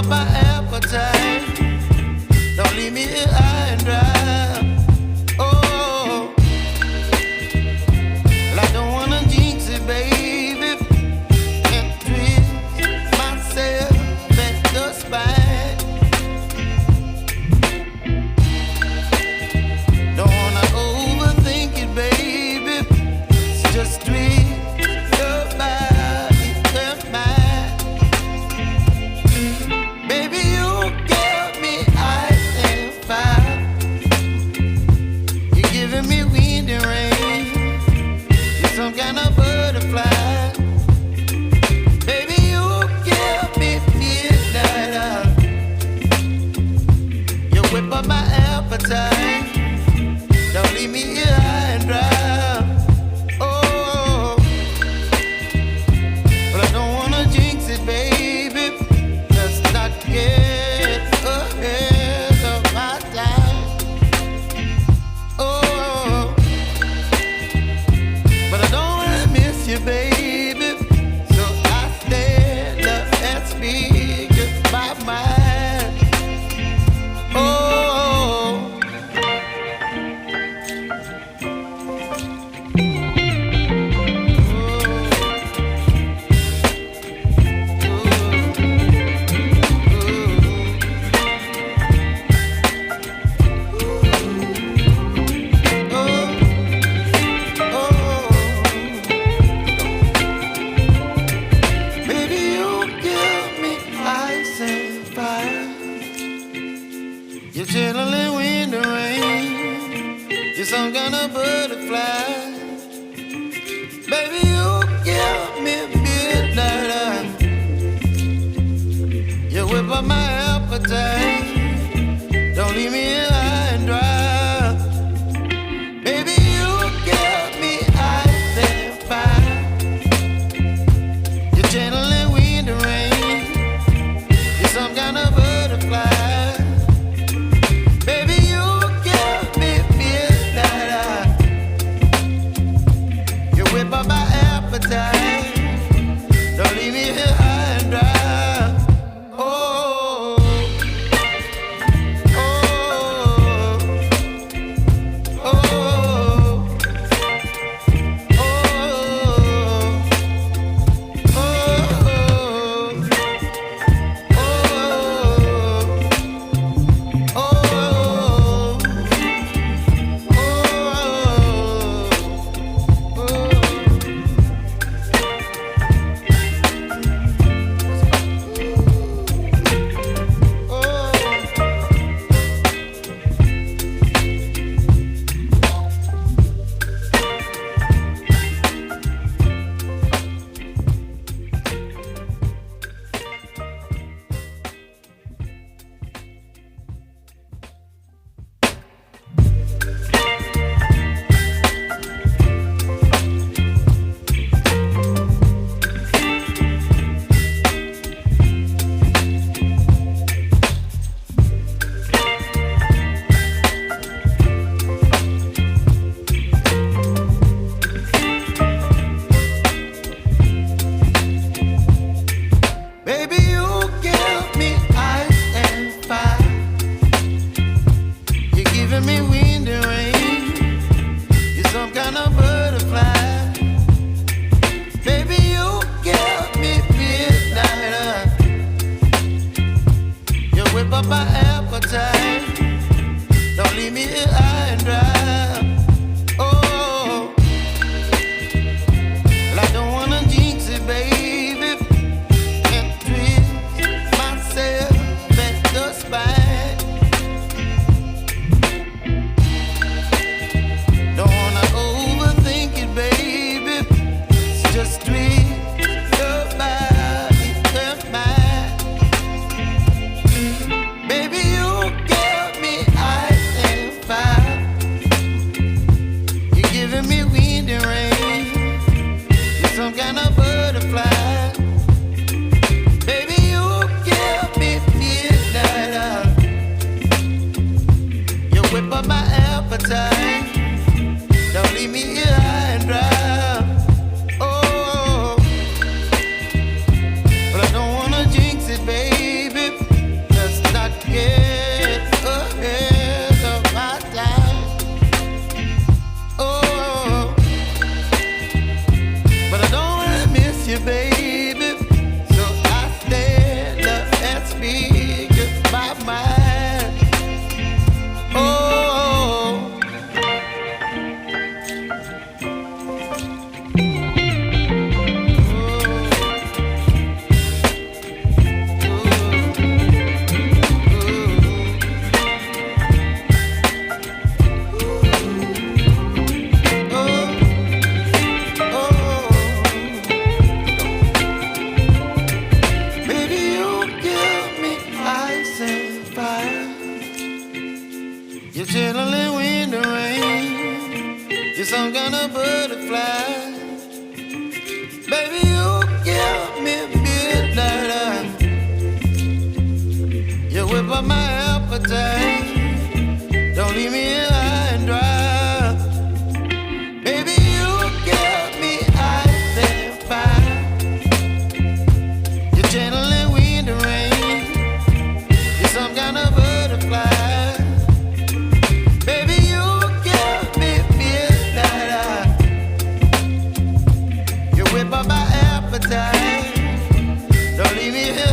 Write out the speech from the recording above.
up my appetite. Don't leave me here high and dry. Oh, well, I don't wanna jinx it, baby, and twist myself at the spine. Don't wanna overthink it, baby. It's just twist your body and mine. Baby, you give me ice and fire. You're giving me wind and rain. You're some kind of butterfly. Baby, you give me midnight. You whip up my appetite. Don't leave me here high and dry. Oh, but I don't wanna jinx it, baby. Let's not get ahead of my time. Oh, but I don't wanna miss you, baby. So I stand up and speak my mind. Oh. You're channeling wind and rain. You're some kind of butterfly. Baby, you give me midnight. You whip up my appetite. Don't leave me here high and dry. Baby, you give me ice and fire. You're channeling wind and rain. You're some kind of butterfly. Whip my appetite. Don't leave me here high and dry. Oh, oh, oh, oh, Baby, you some kind of butterfly. Baby, you give me midnight. You whip up my appetite. Don't leave me here high and dry. Baby, you give me ice and fire. You're channeling wind and rain. You're some kind of butterfly. Baby, you give me midnight. You whip up my appetite. Don't leave me here